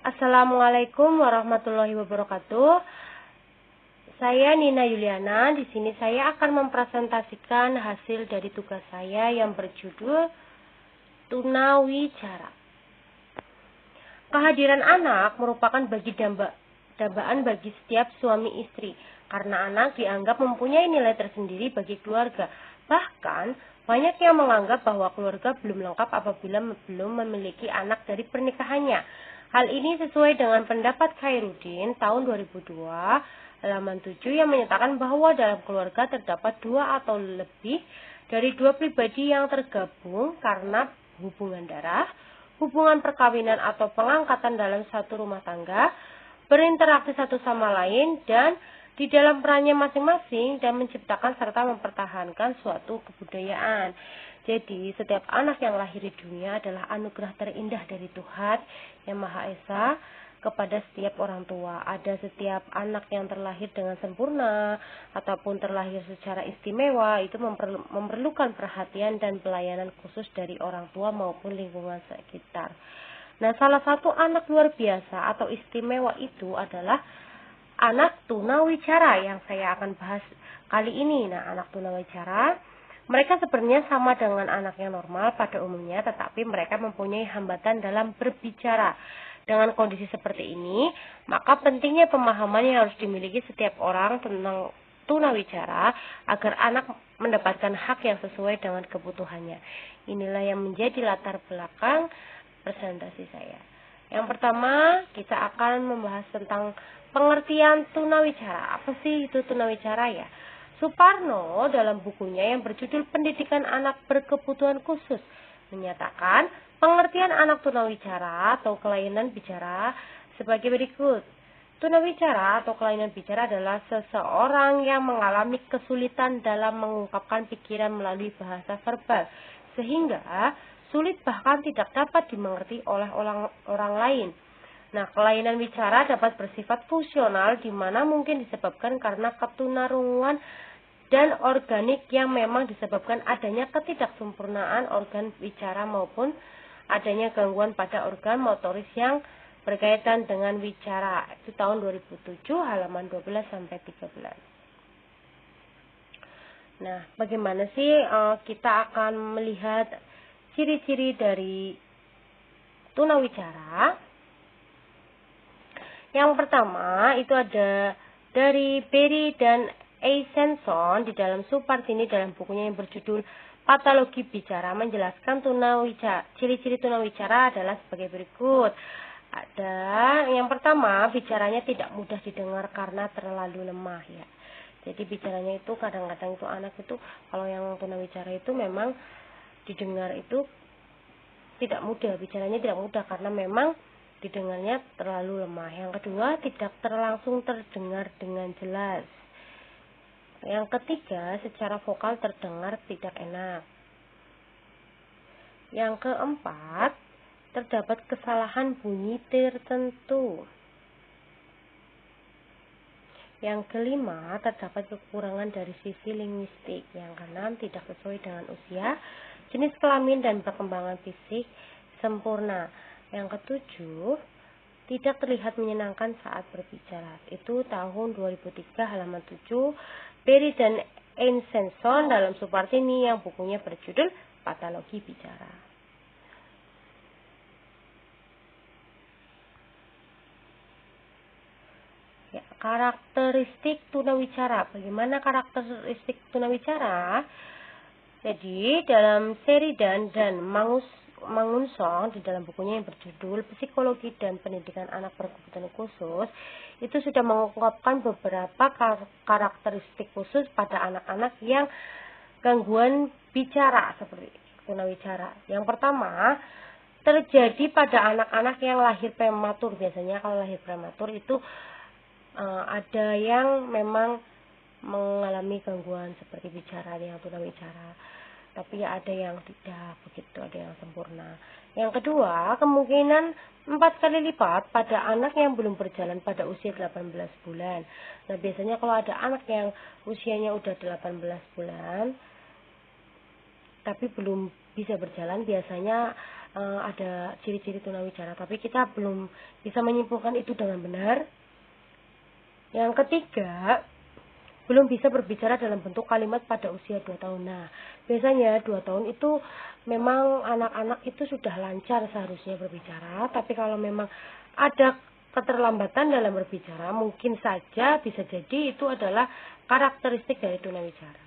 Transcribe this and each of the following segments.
Assalamualaikum warahmatullahi wabarakatuh. Saya Nina Yuliana. Di sini saya akan mempresentasikan hasil dari tugas saya yang berjudul Tunawicara. Kehadiran anak merupakan dambaan bagi setiap suami istri, karena anak dianggap mempunyai nilai tersendiri bagi keluarga. Bahkan, banyak yang menganggap bahwa keluarga belum lengkap apabila belum memiliki anak dari pernikahannya. Hal ini sesuai dengan pendapat Khairuddin tahun 2002, halaman 7 yang menyatakan bahwa dalam keluarga terdapat dua atau lebih dari dua pribadi yang tergabung karena hubungan darah, hubungan perkawinan atau pengangkatan dalam satu rumah tangga, berinteraksi satu sama lain, dan di dalam perannya masing-masing dan menciptakan serta mempertahankan suatu kebudayaan. Jadi, setiap anak yang lahir di dunia adalah anugerah terindah dari Tuhan Yang Maha Esa kepada setiap orang tua. Ada setiap anak yang terlahir dengan sempurna ataupun terlahir secara istimewa, itu memerlukan perhatian dan pelayanan khusus dari orang tua maupun lingkungan sekitar. Nah, salah satu anak luar biasa atau istimewa itu adalah anak tunawicara yang saya akan bahas kali ini. Nah, anak tunawicara, mereka sebenarnya sama dengan anak yang normal pada umumnya, tetapi mereka mempunyai hambatan dalam berbicara. Dengan kondisi seperti ini, maka pentingnya pemahaman yang harus dimiliki setiap orang tentang tunawicara agar anak mendapatkan hak yang sesuai dengan kebutuhannya. Inilah yang menjadi latar belakang presentasi saya. Yang pertama, kita akan membahas tentang pengertian tunawicara. Apa sih itu tunawicara ya? Suparno dalam bukunya yang berjudul Pendidikan Anak Berkebutuhan Khusus menyatakan pengertian anak tunawicara atau kelainan bicara sebagai berikut. Tunawicara atau kelainan bicara adalah seseorang yang mengalami kesulitan dalam mengungkapkan pikiran melalui bahasa verbal, sehingga sulit bahkan tidak dapat dimengerti oleh orang lain. Nah, kelainan bicara dapat bersifat fungsional, di mana mungkin disebabkan karena ketunarungan dan organik yang memang disebabkan adanya ketidaksempurnaan organ bicara maupun adanya gangguan pada organ motoris yang berkaitan dengan bicara. Itu tahun 2007 halaman 12-13. Nah, bagaimana sih kita akan melihat ciri-ciri dari tunawicara? Yang pertama itu ada dari Berry dan Eisenson di dalam Supartini dalam bukunya yang berjudul Patologi Bicara menjelaskan ciri-ciri tunawicara adalah sebagai berikut. Ada yang pertama, bicaranya tidak mudah didengar karena terlalu lemah ya. Jadi bicaranya itu kadang-kadang itu anak itu kalau yang tunawicara itu memang didengar itu tidak mudah, bicaranya tidak mudah karena memang didengarnya terlalu lemah. Yang kedua, tidak langsung terdengar dengan jelas. Yang ketiga, secara vokal terdengar tidak enak. Yang keempat, terdapat kesalahan bunyi tertentu. Yang kelima, terdapat kekurangan dari sisi linguistik. Yang keenam, tidak sesuai dengan usia, jenis kelamin, dan perkembangan fisik sempurna. Yang ketujuh, tidak terlihat menyenangkan saat berbicara. Itu tahun 2003 halaman 7, Berry dan Eisenson dalam Supartini yang bukunya berjudul Patologi Bicara. Ya, karakteristik tunawicara. Bagaimana karakteristik tunawicara? Jadi, dalam Sheridan dan Mangunsong di dalam bukunya yang berjudul Psikologi dan Pendidikan Anak Berkebutuhan Khusus, itu sudah mengungkapkan beberapa karakteristik khusus pada anak-anak yang gangguan bicara seperti tunawicara. Yang pertama, terjadi pada anak-anak yang lahir prematur. Biasanya kalau lahir prematur itu ada yang memang mengalami gangguan seperti bicara yang tunawicara, tapi ada yang tidak begitu, ada yang sempurna. Yang kedua, kemungkinan 4 kali lipat pada anak yang belum berjalan pada usia 18 bulan. Nah, biasanya kalau ada anak yang usianya udah 18 bulan tapi belum bisa berjalan, biasanya ada ciri-ciri tunawicara, tapi kita belum bisa menyimpulkan itu dengan benar. Yang ketiga, belum bisa berbicara dalam bentuk kalimat pada usia 2 tahun. Nah, biasanya 2 tahun itu memang anak-anak itu sudah lancar seharusnya berbicara, tapi kalau memang ada keterlambatan dalam berbicara, mungkin saja bisa jadi itu adalah karakteristik dari tunawicara.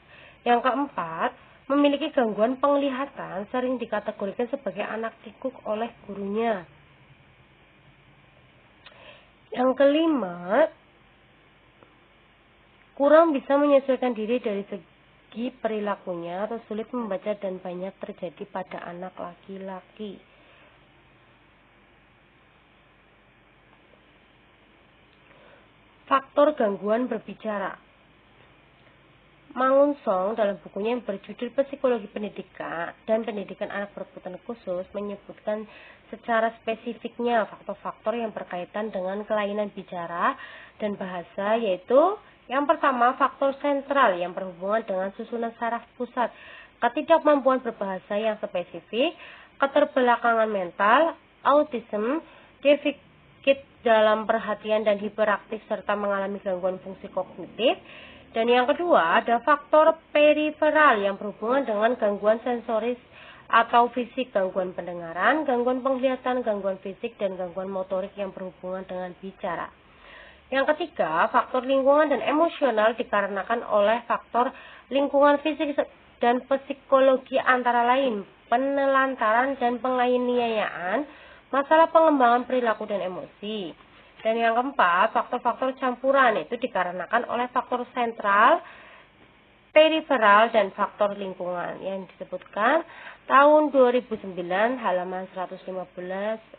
Yang keempat, memiliki gangguan penglihatan sering dikategorikan sebagai anak kikuk oleh gurunya. Yang kelima, kurang bisa menyesuaikan diri dari segi perilakunya atau sulit membaca dan banyak terjadi pada anak laki-laki. Faktor gangguan berbicara. Mangun Song dalam bukunya yang berjudul Psikologi Pendidikan dan Pendidikan Anak Berkebutuhan Khusus menyebutkan secara spesifiknya faktor-faktor yang berkaitan dengan kelainan bicara dan bahasa, yaitu yang pertama, faktor sentral yang berhubungan dengan susunan saraf pusat, ketidakmampuan berbahasa yang spesifik, keterbelakangan mental, autism, defisit dalam perhatian dan hiperaktif serta mengalami gangguan fungsi kognitif. Dan yang kedua, ada faktor periferal yang berhubungan dengan gangguan sensoris atau fisik, gangguan pendengaran, gangguan penglihatan, gangguan fisik, dan gangguan motorik yang berhubungan dengan bicara. Yang ketiga, faktor lingkungan dan emosional dikarenakan oleh faktor lingkungan fisik dan psikologi antara lain penelantaran dan penganiayaan, masalah pengembangan perilaku dan emosi. Dan yang keempat, faktor-faktor campuran itu dikarenakan oleh faktor sentral, periferal, dan faktor lingkungan yang disebutkan tahun 2009 halaman 115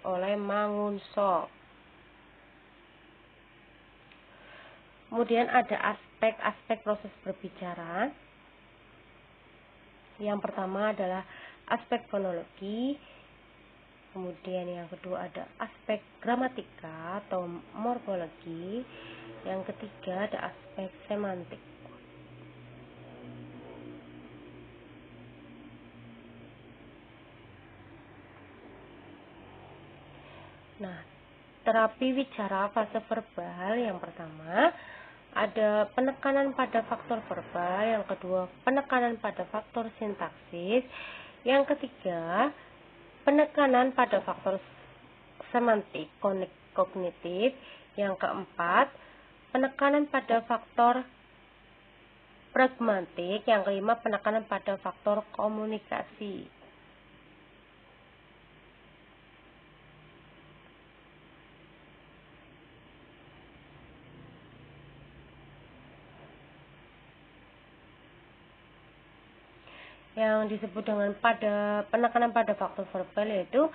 oleh Mangun Song. Kemudian ada aspek-aspek proses berbicara. Yang pertama adalah aspek fonologi. Kemudian yang kedua ada aspek gramatika atau morfologi. Yang ketiga ada aspek semantik. Nah, terapi wicara fase verbal yang pertama ada penekanan pada faktor verbal, yang kedua penekanan pada faktor sintaksis, yang ketiga penekanan pada faktor semantik kognitif, yang keempat penekanan pada faktor pragmatik, yang kelima penekanan pada faktor komunikasi. Yang disebut dengan penekanan pada faktor verbal yaitu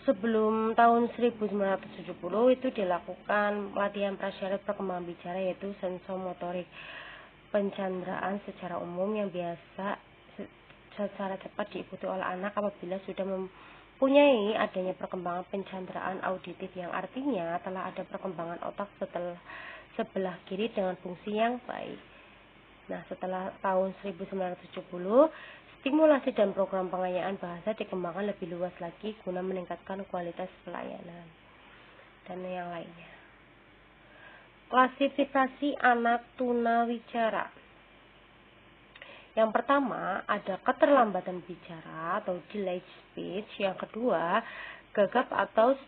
sebelum tahun 1970 itu dilakukan latihan prasyarat perkembangan bicara yaitu sensomotorik, pencanderaan secara umum yang biasa secara cepat diikuti oleh anak apabila sudah mempunyai adanya perkembangan pencanderaan auditif, yang artinya telah ada perkembangan otak sebelah kiri dengan fungsi yang baik. Nah, setelah tahun 1970, stimulasi dan program pengayaan bahasa dikembangkan lebih luas lagi guna meningkatkan kualitas pelayanan dan yang lainnya. Klasifikasi anak tunawicara. Yang pertama, ada keterlambatan bicara atau delayed speech. Yang kedua, gagap atau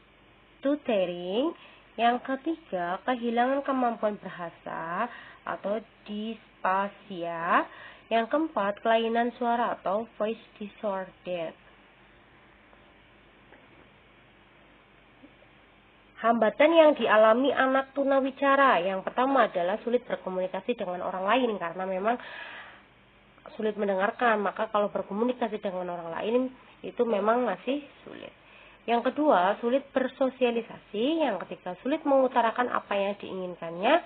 stuttering. Yang ketiga, kehilangan kemampuan bahasa atau dispasia. Yang keempat, kelainan suara atau voice disorder. Hambatan yang dialami anak tunawicara. Yang pertama adalah sulit berkomunikasi dengan orang lain karena memang sulit mendengarkan, maka kalau berkomunikasi dengan orang lain itu memang masih sulit. Yang kedua, sulit bersosialisasi. Yang ketiga, sulit mengutarakan apa yang diinginkannya.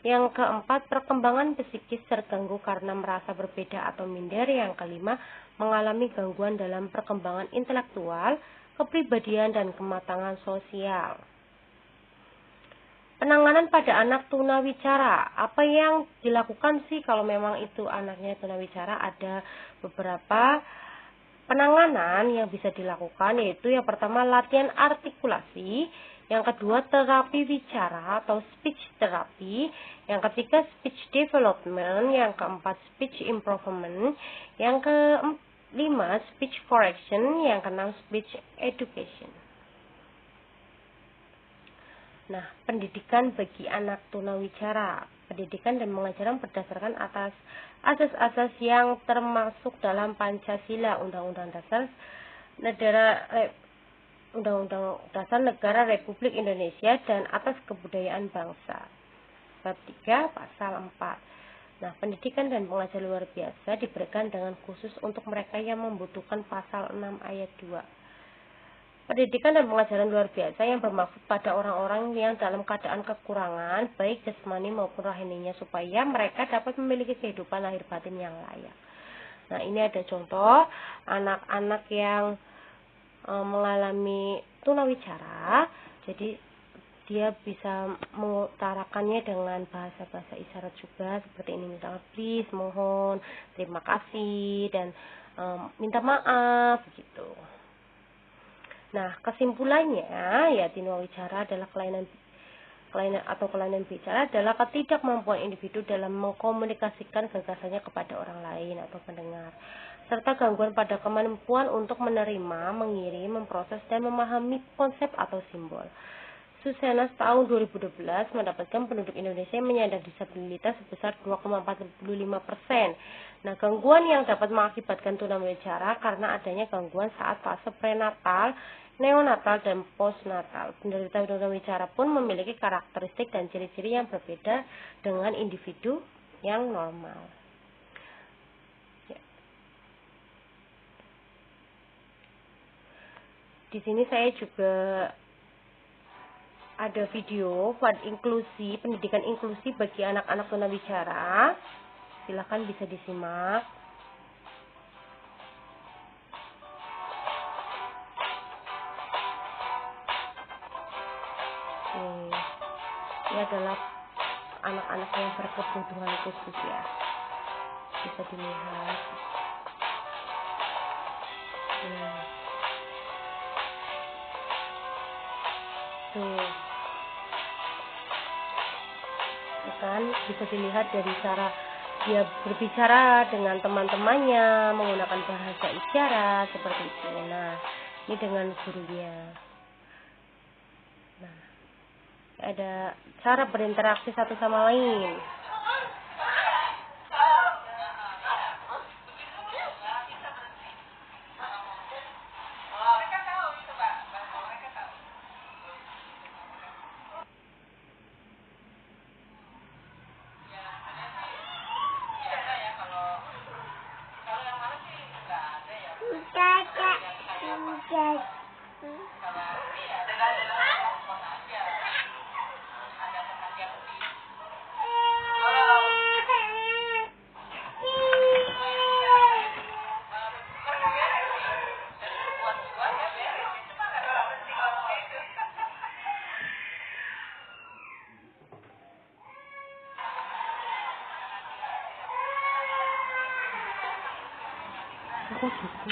Yang keempat, perkembangan psikis terganggu karena merasa berbeda atau minder. Yang kelima, mengalami gangguan dalam perkembangan intelektual, kepribadian, dan kematangan sosial. Penanganan pada anak tunawicara. Apa yang dilakukan sih kalau memang itu anaknya tunawicara? Ada beberapa Penanganan yang bisa dilakukan yaitu yang pertama latihan artikulasi, yang kedua terapi bicara atau speech therapy, yang ketiga speech development, yang keempat speech improvement, yang kelima speech correction, yang keenam speech education. Nah, pendidikan bagi anak tunawicara. Pendidikan dan pengajaran berdasarkan atas asas-asas yang termasuk dalam Pancasila, Undang-Undang Dasar Negara Republik Indonesia dan atas kebudayaan bangsa. Bab 3 pasal 4. Nah, pendidikan dan pengajaran luar biasa diberikan dengan khusus untuk mereka yang membutuhkan pasal 6 ayat 2. Pendidikan dan pengajaran luar biasa yang bermaksud pada orang-orang yang dalam keadaan kekurangan, baik jasmani maupun rohaninya, supaya mereka dapat memiliki kehidupan lahir batin yang layak. Nah, ini ada contoh anak-anak yang mengalami tunawicara. Jadi, dia bisa mengutarakannya dengan bahasa-bahasa isyarat juga, seperti ini misalnya please, mohon, terima kasih, dan minta maaf, begitu. Nah, kesimpulannya ya tunawicara adalah kelainan bicara adalah ketidakmampuan individu dalam mengkomunikasikan gagasannya kepada orang lain atau pendengar, serta gangguan pada kemampuan untuk menerima, mengirim, memproses, dan memahami konsep atau simbol. Susenas tahun 2012 mendapatkan penduduk Indonesia yang menyandang disabilitas sebesar 2,45%. Nah, gangguan yang dapat mengakibatkan tunawicara karena adanya gangguan saat fase prenatal, neonatal, dan postnatal. Penderita tunawicara pun memiliki karakteristik dan ciri-ciri yang berbeda dengan individu yang normal. Ya. Di sini saya juga ada video inklusi, pendidikan inklusi bagi anak-anak tunawicara. Silakan bisa disimak. Ini adalah anak-anak yang berkebutuhan khusus ya. Bisa dilihat. Tuh. Kan bisa dilihat dari cara dia berbicara dengan teman-temannya menggunakan bahasa isyarat seperti itu. Nah, ini dengan gurunya. Nah, ada cara berinteraksi satu sama lain. Aku gitu.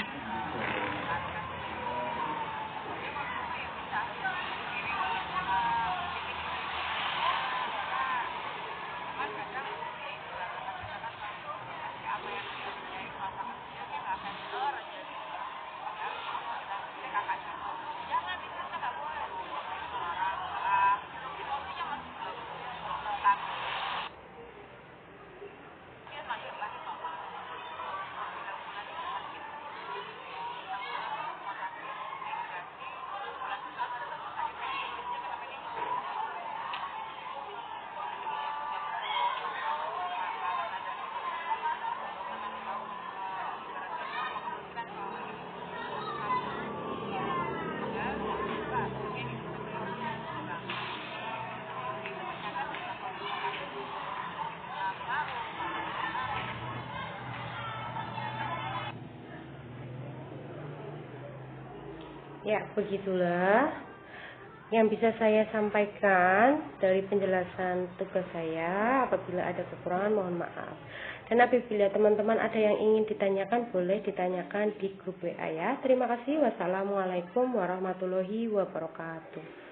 Ya, begitulah yang bisa saya sampaikan dari penjelasan tugas saya. Apabila ada kekurangan, mohon maaf. Dan apabila teman-teman ada yang ingin ditanyakan, boleh ditanyakan di grup WA ya. Terima kasih. Wassalamualaikum warahmatullahi wabarakatuh.